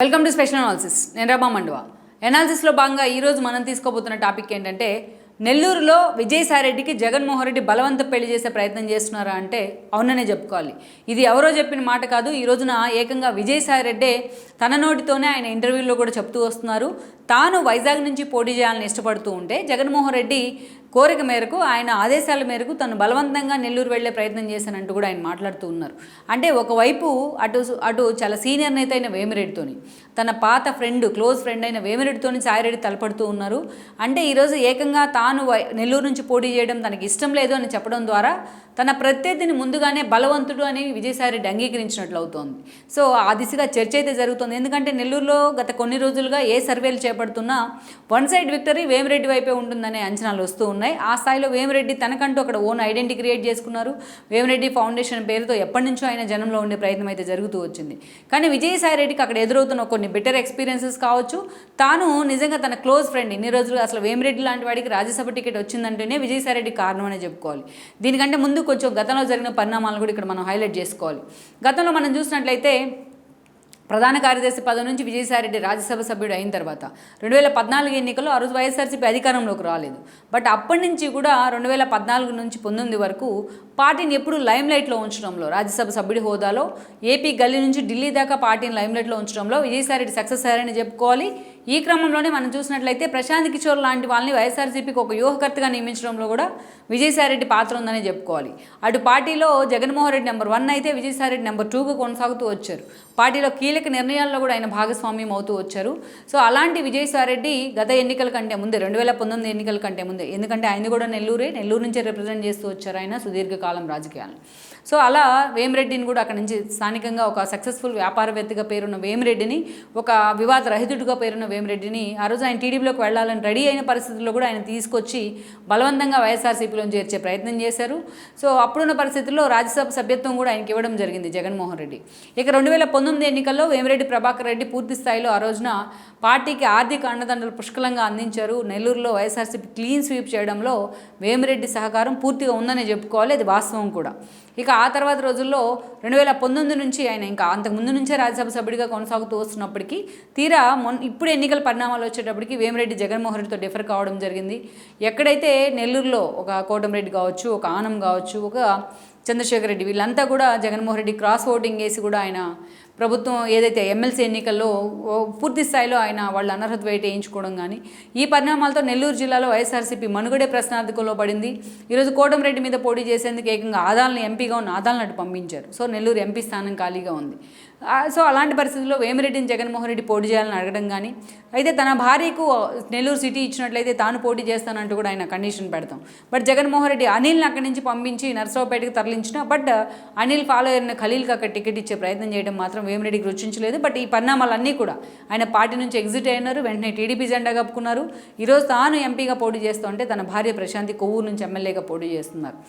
Welcome to special analysis. నేను రమా మండువా. అనాలిసిస్లో భాగంగా ఈరోజు మనం తీసుకోబోతున్న టాపిక్ ఏంటంటే, నెల్లూరులో విజయసాయిరెడ్డికి జగన్మోహన్ రెడ్డి బలవంత పెళ్లి చేసే ప్రయత్నం చేస్తున్నారా అంటే అవుననే చెప్పుకోవాలి. ఇది ఎవరో చెప్పిన మాట కాదు. ఈ రోజున ఏకంగా విజయసాయిరెడ్డే తన నోటితోనే ఆయన ఇంటర్వ్యూలో కూడా చెప్తూ వస్తున్నారు. తాను వైజాగ్ నుంచి పోటీ చేయాలని ఇష్టపడుతూ ఉంటే జగన్మోహన్ రెడ్డి కోరిక మేరకు, ఆయన ఆదేశాల మేరకు తను బలవంతంగా నెల్లూరు వెళ్లే ప్రయత్నం చేశానంటూ కూడా ఆయన మాట్లాడుతూ ఉన్నారు. అంటే ఒకవైపు అటు చాలా సీనియర్ నేత అయిన వేమిరెడ్డితోని, తన పాత ఫ్రెండ్, క్లోజ్ ఫ్రెండ్ అయిన వేమిరెడ్డితోని సాయిరెడ్డి తలపడుతూ ఉన్నారు. అంటే ఈరోజు ఏకంగా తాను నెల్లూరు నుంచి పోటీ చేయడం తనకి ఇష్టం లేదు అని చెప్పడం ద్వారా తన ప్రత్యర్థిని ముందుగానే బలవంతుడు అని విజయసాయిరెడ్డి అంగీకరించినట్లు అవుతోంది. సో ఆ దిశగా చర్చ అయితే జరుగుతుంది. ఎందుకంటే నెల్లూరులో గత కొన్ని రోజులుగా ఏ సర్వేలు చేపడుతున్నా వన్ సైడ్ విక్టరీ వేమిరెడ్డి వైపే ఉంటుందనే అంచనాలు వస్తూ ఉన్నాయి. ఆ స్థాయిలో వేమిరెడ్డి తనకంటూ అక్కడ ఓన్ ఐడెంటిటీ క్రియేట్ చేసుకున్నారు. వేమిరెడ్డి ఫౌండేషన్ పేరుతో ఎప్పటి నుంచో ఆయన జనంలో ఉండే ప్రయత్నం అయితే జరుగుతూ వచ్చింది. కానీ విజయసాయిరెడ్డికి అక్కడ ఎదురవుతున్న కొన్ని బెటర్ ఎక్స్పీరియన్సెస్ కావచ్చు, తాను నిజంగా తన క్లోజ్ ఫ్రెండ్ ఇన్ని రోజులు అసలు వేమిరెడ్డి లాంటి వాడికి రాజ్యసభ టికెట్ వచ్చిందంటేనే విజయసాయిరెడ్డి కారణం అనే చెప్పుకోవాలి. దీనికంటే ముందు కొంచెం గతంలో జరిగిన పరిణామాలను కూడా ఇక్కడ మనం హైలైట్ చేసుకోవాలి. గతంలో మనం చూసినట్లయితే ప్రధాన కార్యదర్శి పదవి నుంచి విజయసాయిరెడ్డి రాజ్యసభ సభ్యుడు అయిన తర్వాత 2014 ఎన్నికల్లో ఆ రోజు వైఎస్ఆర్సీపీ అధికారంలోకి రాలేదు. బట్ అప్పటి నుంచి కూడా 2014 నుంచి 19 వరకు పార్టీని ఎప్పుడు లైమ్ లైట్లో ఉంచడంలో, రాజ్యసభ సభ్యుడి హోదాలో ఏపీ గల్లీ నుంచి ఢిల్లీ దాకా పార్టీని లైమ్ లైట్లో ఉంచడంలో విజయసాయిరెడ్డి సక్సెస్ అయ్యారని చెప్పుకోవాలి. ఈ క్రమంలోనే మనం చూసినట్లయితే ప్రశాంత్ కిషోర్ లాంటి వాళ్ళని వైఎస్ఆర్సీపీకి ఒక వ్యూహకర్తగా నియమించడంలో కూడా విజయసాయిరెడ్డి పాత్ర ఉందని చెప్పుకోవాలి. అటు పార్టీలో జగన్మోహన్ రెడ్డి నెంబర్ 1 అయితే విజయసాయిరెడ్డి నెంబర్ 2గా కొనసాగుతూ వచ్చారు. పార్టీలో కీలక నిర్ణయాల్లో కూడా ఆయన భాగస్వామ్యం అవుతూ వచ్చారు. సో అలాంటి విజయసాయిరెడ్డి గత ఎన్నికల కంటే ముందే, 2019 ఎన్నికల కంటే ముందే, ఎందుకంటే ఆయన కూడా నెల్లూరు నుంచే రిప్రజెంట్ చేస్తూ వచ్చారు ఆయన సుదీర్ఘకాలం రాజకీయాలను. సో అలా వేమిరెడ్డిని కూడా అక్కడి నుంచి స్థానికంగా ఒక సక్సెస్ఫుల్ వ్యాపారవేత్తగా పేరున్న వేమిరెడ్డిని, ఒక వివాద రహితుడిగా పేరున్న వేమిరెడ్డిని ఆ రోజు ఆయన టీడీపీలోకి వెళ్ళాలని రెడీ అయిన పరిస్థితుల్లో కూడా ఆయన తీసుకొచ్చి బలవంతంగా వైఎస్ఆర్సీపీలో చేర్చే ప్రయత్నం చేశారు. సో అప్పుడున్న పరిస్థితుల్లో రాజ్యసభ సభ్యత్వం కూడా ఆయనకి ఇవ్వడం జరిగింది జగన్మోహన్ రెడ్డి. ఇక 2019 ఎన్నికల్లో వేమిరెడ్డి ప్రభాకర్ రెడ్డి పూర్తి స్థాయిలో ఆ రోజున పార్టీకి ఆర్థిక అండదండలు పుష్కలంగా అందించారు. నెల్లూరులో వైఎస్ఆర్సీపీ క్లీన్ స్వీప్ చేయడంలో వేమిరెడ్డి సహకారం పూర్తిగా ఉందని చెప్పుకోవాలి. అది వాస్తవం కూడా. ఇక ఆ తర్వాత రోజుల్లో 2019 నుంచి ఆయన ఇంకా అంతకుముందు నుంచే రాజ్యసభ సభ్యుడిగా కొనసాగుతూ వస్తున్నప్పటికీ తీరా ఇప్పుడు ఎన్నికల పరిణామాలు వచ్చేటప్పటికి వేమిరెడ్డి జగన్మోహన్ రెడ్డితో డిఫర్ కావడం జరిగింది. ఎక్కడైతే నెల్లూరులో ఒక కోటమిరెడ్డి కావచ్చు, ఒక ఆనం కావచ్చు, ఒక చంద్రశేఖర్ రెడ్డి, వీళ్ళంతా కూడా జగన్మోహన్ రెడ్డి క్రాస్ ఓటింగ్ వేసి కూడా ఆయన ప్రభుత్వం ఏదైతే ఎమ్మెల్సీ ఎన్నికల్లో పూర్తి స్థాయిలో ఆయన వాళ్ళ అనర్హత వేట వేయించుకోవడం కానీ, ఈ పరిణామాలతో నెల్లూరు జిల్లాలో వైఎస్ఆర్సీపీ మనుగడే ప్రశ్నార్థకంలో పడింది. ఈరోజు కోటమిరెడ్డి మీద పోటీ చేసేందుకు ఏకంగా ఆదాలను ఎంపీగా ఉన్న ఆదాలను అటు పంపించారు. సో నెల్లూరు ఎంపీ స్థానం ఖాళీగా ఉంది. సో అలాంటి పరిస్థితుల్లో వేమిరెడ్డిని జగన్మోహన్ రెడ్డి పోటీ చేయాలని అడగడం కానీ, అయితే తన భార్యకు నెల్లూరు సిటీ ఇచ్చినట్లయితే తాను పోటీ చేస్తానంటూ కూడా ఆయన కండిషన్ పెడతాం. బట్ జగన్మోహన్ రెడ్డి అనిల్ని అక్కడి నుంచి పంపించి నర్సరావుపేటకి తరలించిన, బట్ అనిల్ ఫాలో అయిన ఖలీల్కి అక్కడ టికెట్ ఇచ్చే ప్రయత్నం చేయడం మాత్రం వేమిరెడ్డికి రుచించలేదు. బట్ ఈ పరిణామాలన్నీ కూడా ఆయన పార్టీ నుంచి ఎగ్జిట్ అయినారు. వెంటనే టీడీపీ జెండా కప్పుకున్నారు. ఈరోజు తాను ఎంపీగా పోటీ చేస్తూ ఉంటే తన భార్య ప్రశాంతి కొవ్వూరు నుంచి ఎమ్మెల్యేగా పోటీ చేస్తున్నారు.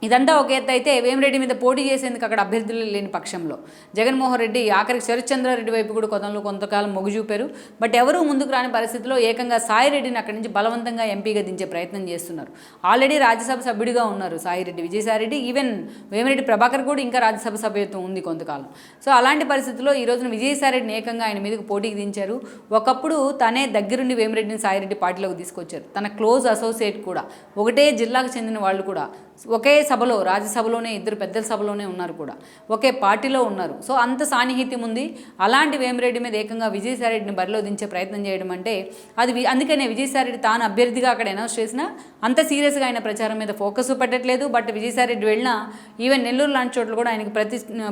ఇదంతా ఒక ఎత్తు అయితే, వేమిరెడ్డి మీద పోటీ చేసేందుకు అక్కడ అభ్యర్థులు లేని పక్షంలో జగన్మోహన్ రెడ్డి ఆఖరికి శరత్చంద్రారెడ్డి వైపు కూడా కొంతకాలం మొగ్గు చూపారు. బట్ ఎవరూ ముందుకు రాని పరిస్థితిలో ఏకంగా సాయిరెడ్డిని అక్కడి నుంచి బలవంతంగా ఎంపీగా దించే ప్రయత్నం చేస్తున్నారు. ఆల్రెడీ రాజ్యసభ సభ్యుడిగా ఉన్నారు సాయిరెడ్డి, విజయసాయిరెడ్డి. ఈవెన్ వేమిరెడ్డి ప్రభాకర్ కూడా ఇంకా రాజ్యసభ సభ్యత్వం ఉంది కొంతకాలం. సో అలాంటి పరిస్థితుల్లో ఈ రోజున విజయసాయిరెడ్డిని ఏకంగా ఆయన మీదకు పోటీకి దించారు. ఒకప్పుడు తనే దగ్గరుండి వేమిరెడ్డిని సాయిరెడ్డి పార్టీలోకి తీసుకొచ్చారు. తన క్లోజ్ అసోసియేట్ కూడా, ఒకటే జిల్లాకు చెందిన వాళ్ళు కూడా ఒకే సభలో, రాజ్యసభలోనే, ఇద్దరు పెద్దల సభలోనే ఉన్నారు కూడా, ఒకే పార్టీలో ఉన్నారు. సో అంత సాన్నిహిత్యం ఉంది. అలాంటి వేమిరెడ్డి మీద ఏకంగా విజయసాయిరెడ్డిని బరిలో దించే ప్రయత్నం చేయడం అంటే అది అందుకనే విజయసాయిరెడ్డి తాను అభ్యర్థిగా అక్కడ అనౌన్స్ చేసినా అంత సీరియస్గా ఆయన ప్రచారం మీద ఫోకస్ పెట్టట్లేదు. బట్ విజయసాయిరెడ్డి వెళ్ళినా ఈవెన్ నెల్లూరు లాంటి చోట్ల కూడా ఆయనకి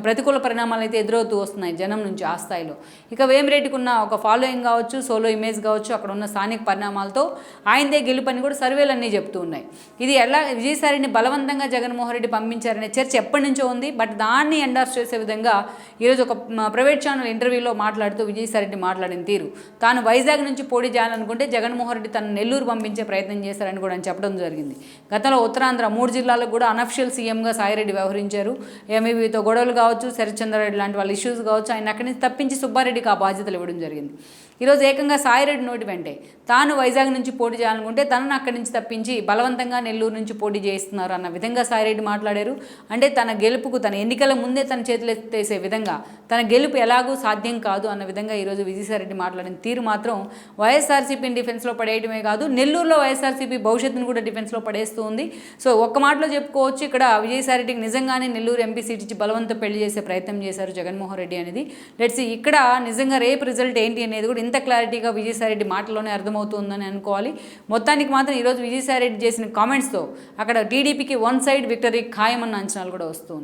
ప్రతికూల పరిణామాలు అయితే ఎదురవుతూ వస్తున్నాయి జనం నుంచి ఆ స్థాయిలో. ఇక వేమిరెడ్డికి ఉన్న ఒక ఫాలోయింగ్ కావచ్చు, సోలో ఇమేజ్ కావచ్చు, అక్కడ ఉన్న స్థానిక పరిణామాలతో ఆయనదే గెలుపని కూడా సర్వేలన్నీ చెప్తూ ఉన్నాయి. ఇది ఎలా విజయసాయిరెడ్డిని బలవంతంగా జగన్మోహన్ రెడ్డి పంపించారనే చర్చ ఎప్పటి నుంచో ఉంది. బట్ దాన్ని ఎండార్స్ చేసే విధంగా ఈరోజు ఒక ప్రైవేట్ ఛానల్ ఇంటర్వ్యూలో మాట్లాడుతూ విజయసాయిరెడ్డి మాట్లాడిన తీరు, తాను వైజాగ్ నుంచి పోటీ చేయాలనుకుంటే జగన్మోహన్ రెడ్డి తను నెల్లూరు పంపించే ప్రయత్నం చేశారని కూడా ఆయన చెప్పడం జరిగింది. గతంలో ఉత్తరాంధ్ర 3 జిల్లాలకు కూడా అనఫిషియల్ సీఎంగా సాయిరెడ్డి వ్యవహరించారు. ఎంఈబీతో గొడవలు కావచ్చు, శరత్చంద్రారెడ్డి లాంటి వాళ్ళ ఇష్యూస్ కావచ్చు, ఆయన అక్కడి నుంచి తప్పించి సుబ్బారెడ్డికి ఆ బాధ్యతలు ఇవ్వడం జరిగింది. ఈరోజు ఏకంగా సాయిరెడ్డి నోటి వెంటే తాను వైజాగ్ నుంచి పోటీ చేయాలనుకుంటే తనను అక్కడి నుంచి తప్పించి బలవంతంగా నెల్లూరు నుంచి పోటీ చేస్తున్నారు అన్న విధంగా సాయిరెడ్డి మాట్లాడారు. అంటే తన గెలుపుకు తన ఎన్నికల ముందే తన చేతులు ఎత్తేసే విధంగా తన గెలుపు ఎలాగూ సాధ్యం కాదు అన్న విధంగా ఈరోజు విజయసాయిరెడ్డి మాట్లాడిన తీరు మాత్రం వైఎస్ఆర్సీపీని డిఫెన్స్లో పడేయడమే కాదు, నెల్లూరులో వైఎస్ఆర్సీపీ భవిష్యత్తును కూడా డిఫెన్స్లో పడేస్తూ ఉంది. సో ఒక్క మాటలో చెప్పుకోవచ్చు, ఇక్కడ విజయసాయిరెడ్డికి నిజంగానే నెల్లూరు ఎంపీ సీట్ ఇచ్చి బలవంత పెళ్లి చేసే ప్రయత్నం చేశారు జగన్మోహన్ రెడ్డి అనేది. లెట్స్ ఇక్కడ నిజంగా రేపు రిజల్ట్ ఏంటి అనేది కూడా ఇంత క్లారిటీగా విజయసాయిరెడ్డి మాటల్లోనే అర్థమవుతుందని అనుకోవాలి. మొత్తానికి మాత్రం ఈరోజు విజయసాయిరెడ్డి చేసిన కామెంట్స్తో అక్కడ టీడీపీకి వన్ సైడ్ విక్టరీ ఖాయమన్న అంచనాలు కూడా వస్తుంది.